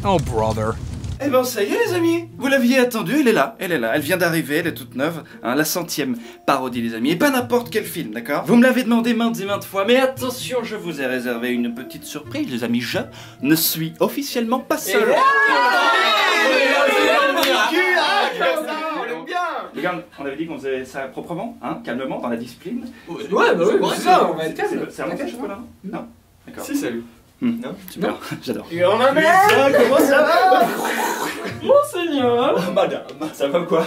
Oh, brother. Eh ben ça y est les amis, vous l'aviez attendue, elle est là, elle vient d'arriver, elle est toute neuve, hein, la 100e parodie les amis, et pas n'importe quel film, d'accord? Vous me l'avez demandé maintes et maintes fois, mais attention, je vous ai réservé une petite surprise les amis, je ne suis officiellement pas seul. Les gars, on avait dit qu'on faisait ça proprement, hein, calmement, dans la discipline. Ouais, bah oui, c'est ça, on va être calme. C'est un bon chocolat, non? D'accord. Si, salut. Non, super, j'adore. Et on a comment ça va? Monseigneur. Madame, ça va quoi?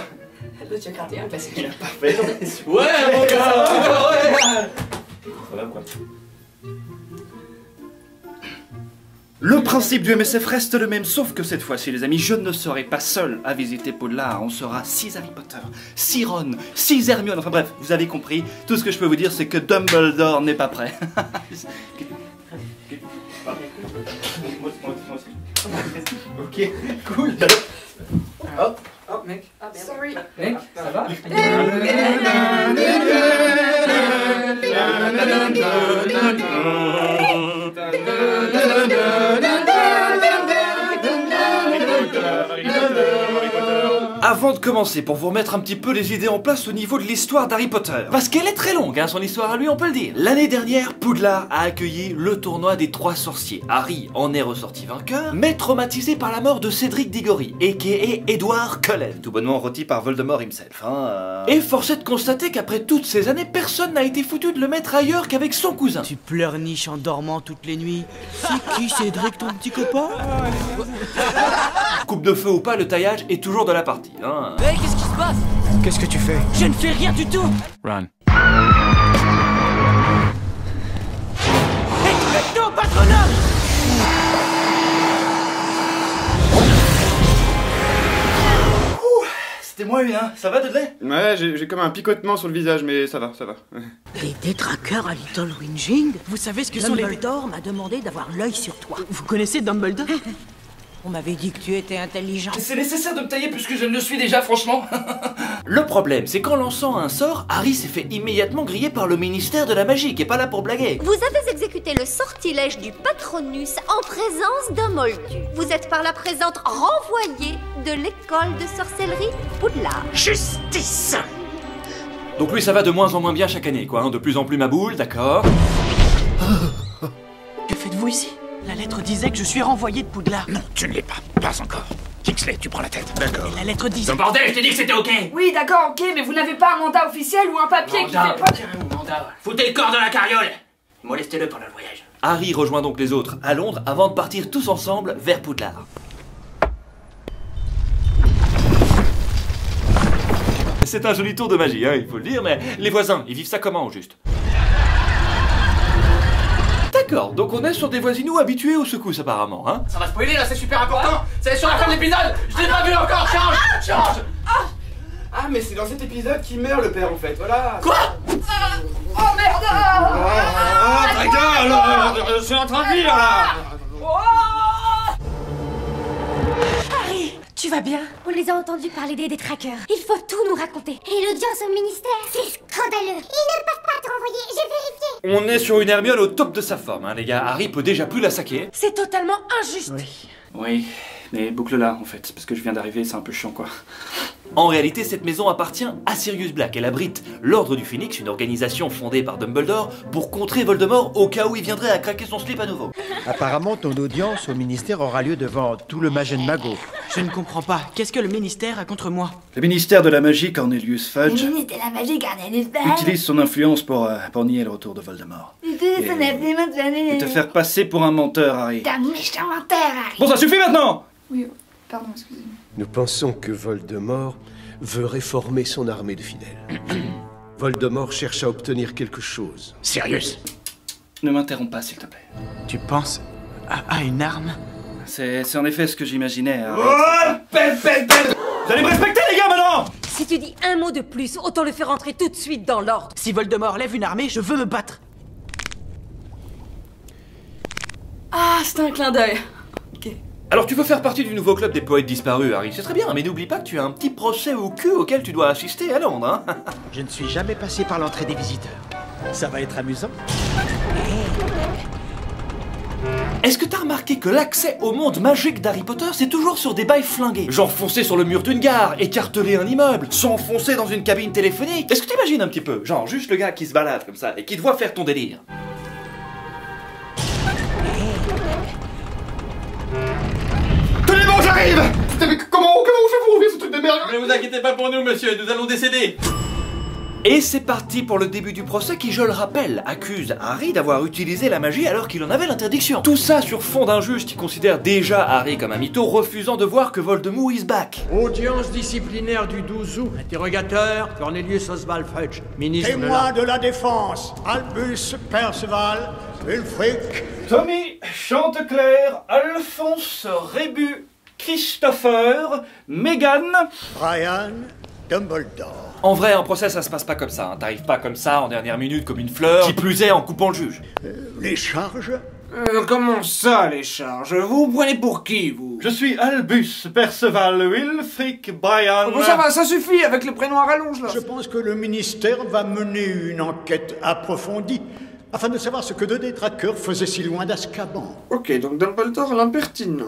Le Dieu gardien, classique. Parfait. Ouais, mon gars. Ça va quoi? Le principe du MSF reste le même, sauf que cette fois-ci, les amis, je ne serai pas seul à visiter Poudlard. On sera 6 Harry Potter, 6 Ron, 6 Hermione. Enfin bref, vous avez compris. Tout ce que je peux vous dire, c'est que Dumbledore n'est pas prêt. Ok, cool. Oh, mec. Ah, merde. Sorry. Mec, ça va? Avant de commencer, pour vous remettre un petit peu les idées en place au niveau de l'histoire d'Harry Potter. Parce qu'elle est très longue, hein, son histoire à lui, on peut le dire. L'année dernière, Poudlard a accueilli le tournoi des 3 sorciers. Harry en est ressorti vainqueur, mais traumatisé par la mort de Cédric Diggory, a.k.a. Edward Cullen, tout bonnement rôti par Voldemort himself. Et force est de constater qu'après toutes ces années, personne n'a été foutu de le mettre ailleurs qu'avec son cousin. Tu pleurniches en dormant toutes les nuits. C'est qui Cédric, ton petit copain? Coupe de feu ou pas, le taillage est toujours de la partie. Hein. Hey, qu'est-ce qui se passe? Qu'est-ce que tu fais? Je ne fais rien du tout. Run. Expecto patronum. C'était moi une, hein. Ça va Dudley? Ouais, j'ai comme un picotement sur le visage, mais ça va, ça va. Les détraqueurs à Little Whinging? Vous savez ce que sont les... Dumbledore m'a demandé d'avoir l'œil sur toi. Vous connaissez Dumbledore? On m'avait dit que tu étais intelligent. C'est nécessaire de me tailler puisque je ne le suis déjà, franchement. Le problème, c'est qu'en lançant un sort, Harry s'est fait immédiatement griller par le ministère de la magie, qui est pas là pour blaguer. Vous avez exécuté le sortilège du Patronus en présence d'un moldu. Vous êtes par la présente renvoyé de l'école de sorcellerie Poudlard. Justice! Donc lui, ça va de moins en moins bien chaque année, quoi. Hein, de plus en plus ma boule, d'accord. Que faites-vous ici? La lettre disait que je suis renvoyé de Poudlard. Non, tu ne l'es pas. Pas encore. Kingsley, tu prends la tête. D'accord. Et la lettre disait... Bordel, je t'ai dit que c'était ok. Oui, d'accord, ok, mais vous n'avez pas un mandat officiel ou un papier qui fait pas... Mandat. Foutez le corps dans la carriole. Molestez-le pendant le voyage. Harry rejoint donc les autres à Londres avant de partir tous ensemble vers Poudlard. C'est un joli tour de magie, hein, il faut le dire, mais les voisins, ils vivent ça comment, au juste? D'accord, donc on est sur des voisinous habitués aux secousses apparemment, hein. Ça va spoiler là, c'est super important. C'est sur la fin de l'épisode. Je l'ai pas vu encore. Change. Ah, mais c'est dans cet épisode qu'il meurt le père en fait. Voilà. Quoi? Oh merde! Ta gueule, je suis en train de lire là. Harry, tu vas bien? On les a entendus parler des détraqueurs. Il faut tout nous raconter. Et l'audience au ministère? C'est scandaleux. Ils ne peuvent pas te renvoyer, j'ai vérifié. On est sur une Hermione au top de sa forme, hein, les gars. Harry peut déjà plus la saquer. C'est totalement injuste. Oui, mais boucle là en fait, parce que je viens d'arriver, c'est un peu chiant quoi. En réalité, cette maison appartient à Sirius Black. Elle abrite l'Ordre du Phénix, une organisation fondée par Dumbledore pour contrer Voldemort au cas où il viendrait à craquer son slip à nouveau. Apparemment, ton audience au ministère aura lieu devant tout le Magen Mago. Je ne comprends pas. Qu'est-ce que le ministère a contre moi? Le ministère de la magie, Cornelius Fudge, Le ministre de la magie, Cornelius utilise son influence pour nier le retour de Voldemort. Et te faire passer pour un menteur, Harry. T'es un méchant menteur, Harry. Bon, ça suffit maintenant! Oui, pardon, excusez-moi. Nous pensons que Voldemort veut réformer son armée de fidèles. Voldemort cherche à obtenir quelque chose. Sirius. Ne m'interromps pas, s'il te plaît. Tu penses à une arme? C'est en effet ce que j'imaginais. Harry. Oh, belle. Vous allez me respecter, les gars, maintenant! Si tu dis un mot de plus, autant le faire entrer tout de suite dans l'ordre. Si Voldemort lève une armée, je veux me battre. Ah, c'était un clin d'œil. Ok. Alors tu veux faire partie du nouveau club des poètes disparus, Harry, c'est très bien, mais n'oublie pas que tu as un petit procès au cul auquel tu dois assister à Londres, hein. Je ne suis jamais passé par l'entrée des visiteurs. Ça va être amusant. Est-ce que t'as remarqué que l'accès au monde magique d'Harry Potter, c'est toujours sur des bails flingués? Genre foncer sur le mur d'une gare, écarteler un immeuble, s'enfoncer dans une cabine téléphonique. Est-ce que t'imagines un petit peu? Genre juste le gars qui se balade comme ça et qui te voit faire ton délire. Tenez bon, j'arrive! Comment on fait pour ouvrir ce truc de merde? Ne vous inquiétez pas pour nous, monsieur, nous allons décéder. Et c'est parti pour le début du procès qui, je le rappelle, accuse Harry d'avoir utilisé la magie alors qu'il en avait l'interdiction. Tout ça sur fond d'un juge qui considère déjà Harry comme un mytho, refusant de voir que Voldemort is back. Audience disciplinaire du 12 août. Interrogateur, Cornelius Oswald Fudge, ministre Témoin de la défense, Albus Perceval, Wulfric. Tommy Chanteclair, Alphonse Rébu, Christopher, Meghan, Brian Dumbledore. En vrai, en procès, ça se passe pas comme ça. Hein. T'arrives pas comme ça, en dernière minute, comme une fleur. Qui plus est, en coupant le juge. Les charges? Comment ça, les charges? Vous vous prenez pour qui, vous? Je suis Albus Perceval Wulfric Brian... Bon, ça va, ça suffit avec le prénom à rallonge, là. Je pense que le ministère va mener une enquête approfondie afin de savoir ce que deux détraqueurs faisaient si loin d'Azkaban. Ok, donc Dumbledore l'impertinent.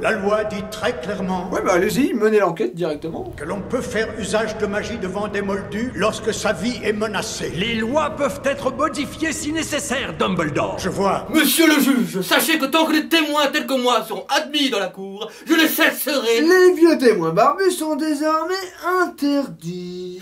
La loi dit très clairement... Ouais, bah allez-y, menez l'enquête directement. ...que l'on peut faire usage de magie devant des moldus lorsque sa vie est menacée. Les lois peuvent être modifiées si nécessaire, Dumbledore. Je vois. Monsieur le juge, sachez que tant que les témoins tels que moi seront admis dans la cour, je les cesserai. Les vieux témoins barbus sont désormais interdits.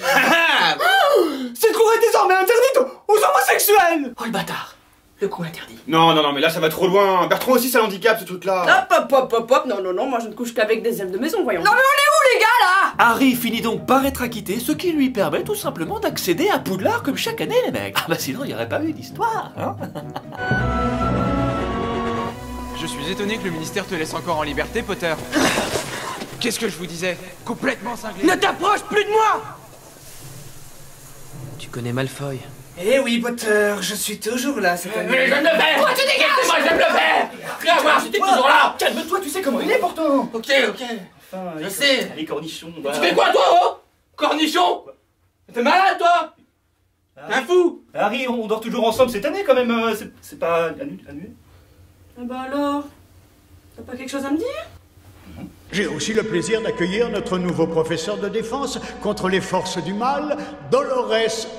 Cette cour est désormais interdite aux homosexuels! Oh le bâtard, le coup interdit. Non, mais là ça va trop loin. Bertrand aussi c'est un handicap ce truc-là. Hop, non, moi je ne couche qu'avec des ailes de maison, voyons. Non mais on est où les gars là? Harry finit donc par être acquitté, ce qui lui permet tout simplement d'accéder à Poudlard comme chaque année, les mecs. Ah bah sinon il n'y aurait pas eu d'histoire, hein. Je suis étonné que le ministère te laisse encore en liberté, Potter. Qu'est-ce que je vous disais? Complètement cinglé. Ne t'approche plus de moi! Tu connais Malfoy? Eh oui, Potter, je suis toujours là cette année. Mais j'aime le faire. Toi tu dégages. Moi j'aime le faire. Viens voir, j'étais toujours là. Calme-toi, tu sais comment il est pourtant. Ok. Je sais. Les cornichons, Tu fais quoi toi, oh? Cornichon? T'es malade toi? T'es un fou? Harry, on dort toujours ensemble cette année quand même, c'est pas annulé? Bah alors, t'as pas quelque chose à me dire? J'ai aussi le plaisir d'accueillir notre nouveau professeur de défense contre les forces du mal, Dolores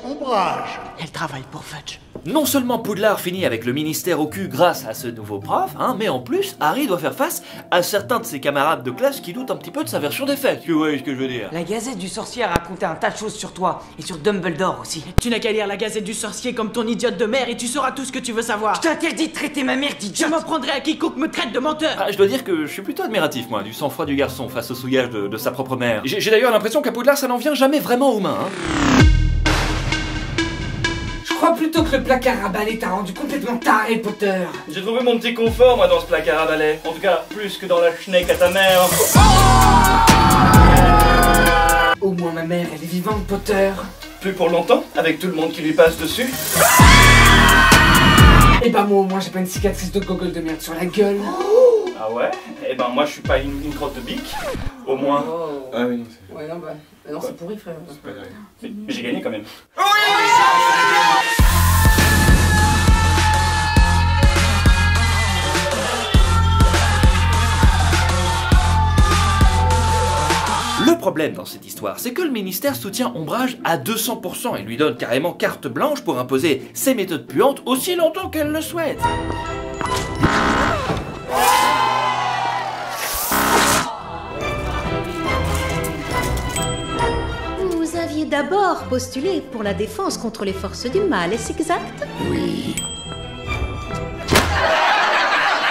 Ombrage. Elle travaille pour Fudge. Non seulement Poudlard finit avec le ministère au cul grâce à ce nouveau prof, hein, mais en plus, Harry doit faire face à certains de ses camarades de classe qui doutent un petit peu de sa version des faits. Tu vois ce que je veux dire? La Gazette du Sorcier a raconté un tas de choses sur toi, et sur Dumbledore aussi. Tu n'as qu'à lire la Gazette du Sorcier comme ton idiote de mère et tu sauras tout ce que tu veux savoir. Je t'interdis de traiter ma mère d'idiote. Je m'en prendrai à quiconque me traite de menteur. Ah, je dois dire que je suis plutôt admiratif, moi, du sang-froid du garçon face au souillage de sa propre mère. J'ai d'ailleurs l'impression qu'à Poudlard, ça n'en vient jamais vraiment aux mains, hein. Je crois plutôt que le placard à balai t'a rendu complètement taré, Potter. J'ai trouvé mon petit confort, moi, dans ce placard à balai. En tout cas, plus que dans la schneck à ta mère. Au moins ma mère, elle est vivante, Potter. Plus pour longtemps, avec tout le monde qui lui passe dessus. Et bah moi au moins j'ai pas une cicatrice de gogol de merde sur la gueule. Ah ouais? Eh ben moi je suis pas une crotte de bique. Au moins. Oh. Ah oui. Ouais non bah non c'est pourri frère. Mais j'ai gagné quand même. Le problème dans cette histoire, c'est que le ministère soutient Ombrage à 200% et lui donne carrément carte blanche pour imposer ses méthodes puantes aussi longtemps qu'elle le souhaite. Vous aviez d'abord postulé pour la défense contre les forces du mal, est-ce exact? Oui.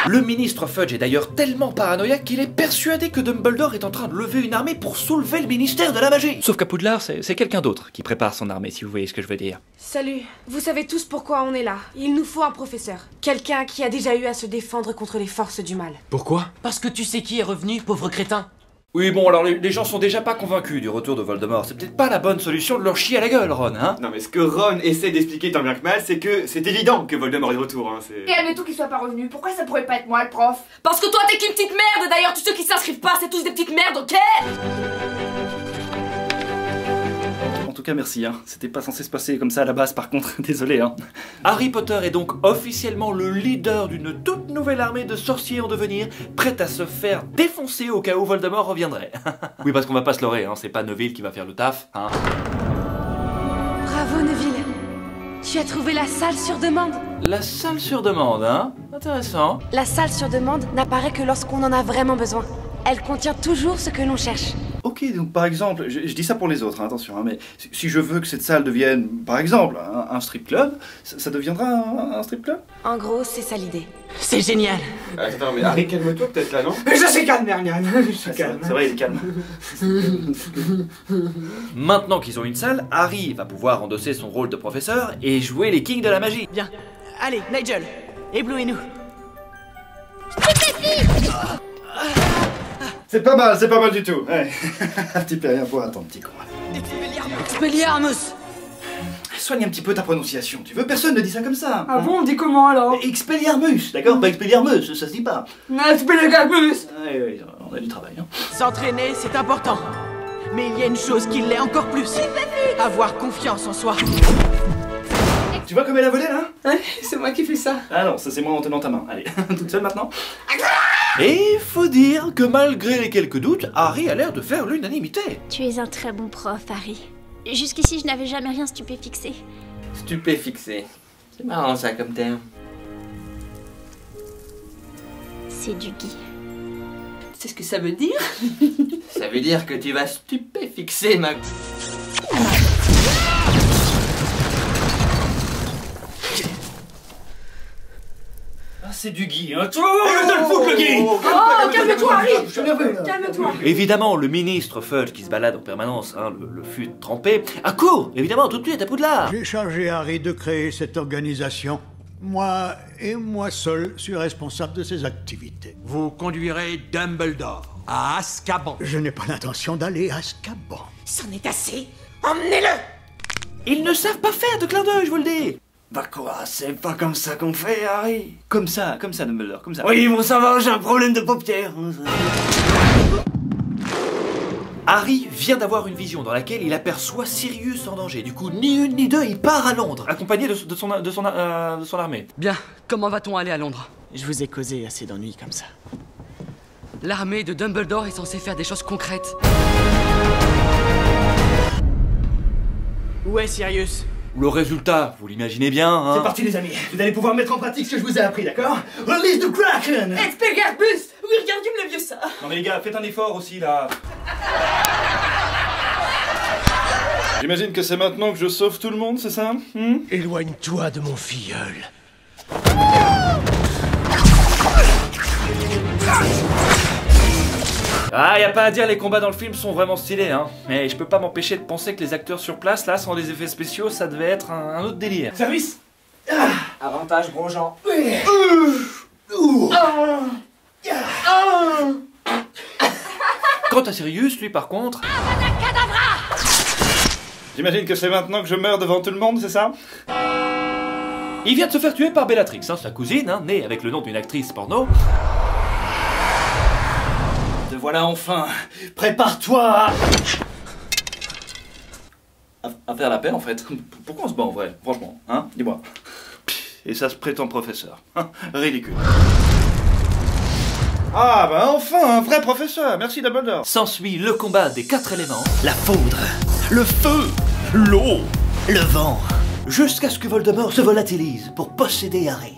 Le ministre Fudge est d'ailleurs tellement paranoïaque qu'il est persuadé que Dumbledore est en train de lever une armée pour soulever le ministère de la magie. Sauf qu'à Poudlard, c'est quelqu'un d'autre qui prépare son armée, si vous voyez ce que je veux dire. Salut, vous savez tous pourquoi on est là. Il nous faut un professeur. Quelqu'un qui a déjà eu à se défendre contre les forces du mal. Pourquoi? Parce que tu sais qui est revenu, pauvre crétin. Oui bon, alors les gens sont déjà pas convaincus du retour de Voldemort. C'est peut-être pas la bonne solution de leur chier à la gueule, Ron, hein? Non mais ce que Ron essaie d'expliquer tant bien que mal, c'est que c'est évident que Voldemort est de retour, hein, c'est... Et admettons qu'il soit pas revenu, pourquoi ça pourrait pas être moi le prof? Parce que toi t'es qu'une petite merde, d'ailleurs tous ceux qui s'inscrivent pas, c'est tous des petites merdes, ok? tout cas merci, hein. C'était pas censé se passer comme ça à la base par contre, désolé hein. Harry Potter est donc officiellement le leader d'une toute nouvelle armée de sorciers en devenir, prête à se faire défoncer au cas où Voldemort reviendrait. Oui parce qu'on va pas se leurrer, hein. C'est pas Neville qui va faire le taf, hein. Bravo Neville. Tu as trouvé la salle sur demande. La salle sur demande, hein. Intéressant. La salle sur demande n'apparaît que lorsqu'on en a vraiment besoin. Elle contient toujours ce que l'on cherche. Ok, donc par exemple, je dis ça pour les autres, hein, attention, hein, mais si je veux que cette salle devienne, par exemple, un strip club, ça deviendra un strip club? En gros, c'est ça l'idée. C'est génial. Attends, mais Harry, calme-toi peut-être là, non? Je suis calme, Hermione. Je suis calme. C'est vrai, il est calme. Maintenant qu'ils ont une salle, Harry va pouvoir endosser son rôle de professeur et jouer les kings de la magie. Bien. Allez, Nigel, éblouis-nous. C'est pas mal du tout. Ouais. Un petit peu rien pour un ton petit con. Expelliarmus. Soigne un petit peu ta prononciation, tu veux? Personne ne dit ça comme ça. Ah bon, on dit comment alors? Expelliarmus, d'accord? Pas Expelliarmus, ça se dit pas. Expelliarmus. Oui, on a du travail, hein. S'entraîner, c'est important. Mais il y a une chose qui l'est encore plus. Avoir confiance en soi. Tu vois comme elle a volé là? Ouais, c'est moi qui fais ça. Ah non, ça c'est moi en tenant ta main. Allez, toute seule maintenant. Et faut dire que malgré les quelques doutes, Harry a l'air de faire l'unanimité. Tu es un très bon prof, Harry. Jusqu'ici, je n'avais jamais rien stupéfixé. Stupéfixé. C'est marrant ça comme terme. C'est du Guy. C'est ce que ça veut dire? Ça veut dire que tu vas stupéfixer ma... Ah, c'est du Guy, hein. Le Guy. Oh, calme-toi, Harry. Calme-toi. Évidemment, le ministre Fudge qui se balade en permanence, hein, le fut trempé, accourt, évidemment, tout de suite à Poudlard. J'ai chargé Harry de créer cette organisation. Moi seul suis responsable de ses activités. Vous conduirez Dumbledore à Azkaban. Je n'ai pas l'intention d'aller à Azkaban. C'en est assez. Emmenez-le. Ils ne savent pas faire de clin d'œil, je vous le dis. Bah quoi, c'est pas comme ça qu'on fait, Harry. Comme ça, Dumbledore, comme ça. Oui, bon ça va, j'ai un problème de paupières. Harry vient d'avoir une vision dans laquelle il aperçoit Sirius en danger. Du coup, ni une ni deux, il part à Londres, accompagné de son armée. Bien, comment va-t-on aller à Londres? Je vous ai causé assez d'ennuis comme ça. L'armée de Dumbledore est censée faire des choses concrètes. Où est Sirius? Le résultat, vous l'imaginez bien, hein. C'est parti les amis, vous allez pouvoir mettre en pratique ce que je vous ai appris, d'accord? Release the Kraken. Expelliarmus. Oui, regarde-tu le vieux ça. Non mais les gars, faites un effort aussi là. J'imagine que c'est maintenant que je sauve tout le monde, c'est ça? Éloigne-toi de mon filleul. Ah, y a pas à dire, les combats dans le film sont vraiment stylés, hein. Mais je peux pas m'empêcher de penser que les acteurs sur place, là, sans les effets spéciaux, ça devait être un autre délire. Service. Avantage gros Jean. Quant à Sirius, lui par contre... J'imagine que c'est maintenant que je meurs devant tout le monde, c'est ça? Il vient de se faire tuer par Bellatrix, hein, sa cousine, hein, née avec le nom d'une actrice porno. Te voilà enfin. Prépare-toi à faire la paix en fait. Pourquoi on se bat en vrai, franchement, hein? Dis-moi. Et ça se prétend professeur. Ridicule. Ah bah enfin un vrai professeur, merci Dumbledore. S'ensuit le combat des 4 éléments. La foudre, le feu, l'eau, le vent. Jusqu'à ce que Voldemort se volatilise pour posséder Harry.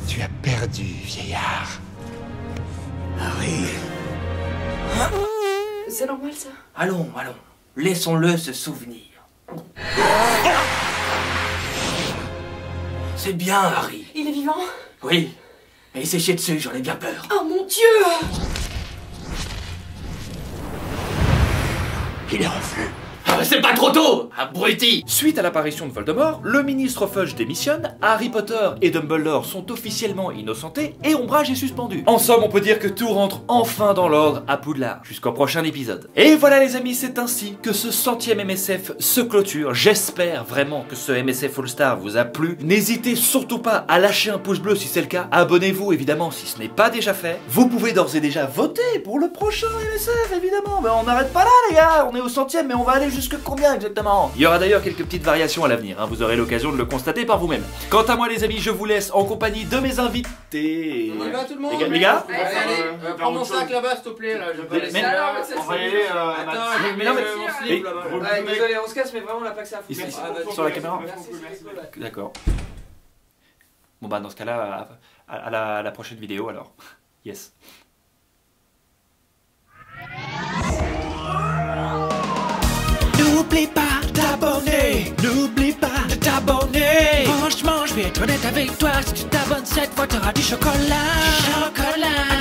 Tu as perdu, vieillard. Harry. C'est normal ça. Allons, laissons-le se souvenir. C'est bien, Harry. Il est vivant? Oui, mais il s'est chié dessus, j'en ai bien peur. Oh mon Dieu! Il est revenu. C'est pas trop tôt, abruti. Suite à l'apparition de Voldemort, le ministre Fudge démissionne, Harry Potter et Dumbledore sont officiellement innocentés et Ombrage est suspendu. En somme, on peut dire que tout rentre enfin dans l'ordre à Poudlard, jusqu'au prochain épisode. Et voilà les amis, c'est ainsi que ce 100e MSF se clôture. J'espère vraiment que ce MSF All-Star vous a plu. N'hésitez surtout pas à lâcher un pouce bleu si c'est le cas. Abonnez-vous évidemment si ce n'est pas déjà fait. Vous pouvez d'ores et déjà voter pour le prochain MSF évidemment. Mais on n'arrête pas là les gars, on est au 100e mais on va aller jusque combien exactement? Il y aura d'ailleurs quelques petites variations à l'avenir, hein. Vous aurez l'occasion de le constater par vous-même. Quant à moi les amis, je vous laisse en compagnie de mes invités. On y va tout le monde? Les gars, allez, prends mon sac là-bas s'il te plaît là, je vais pas laisser là. On va y aller, mais non mais... Désolé, on se casse mais vraiment on a pas que ça à foutre. Ici, sur la caméra. D'accord. Bon bah dans ce cas-là, à la prochaine vidéo alors. Yes. N'oublie pas de t'abonner, n'oublie pas de t'abonner. Franchement, je vais être honnête avec toi, si tu t'abonnes cette fois, t'auras du chocolat. Du chocolat.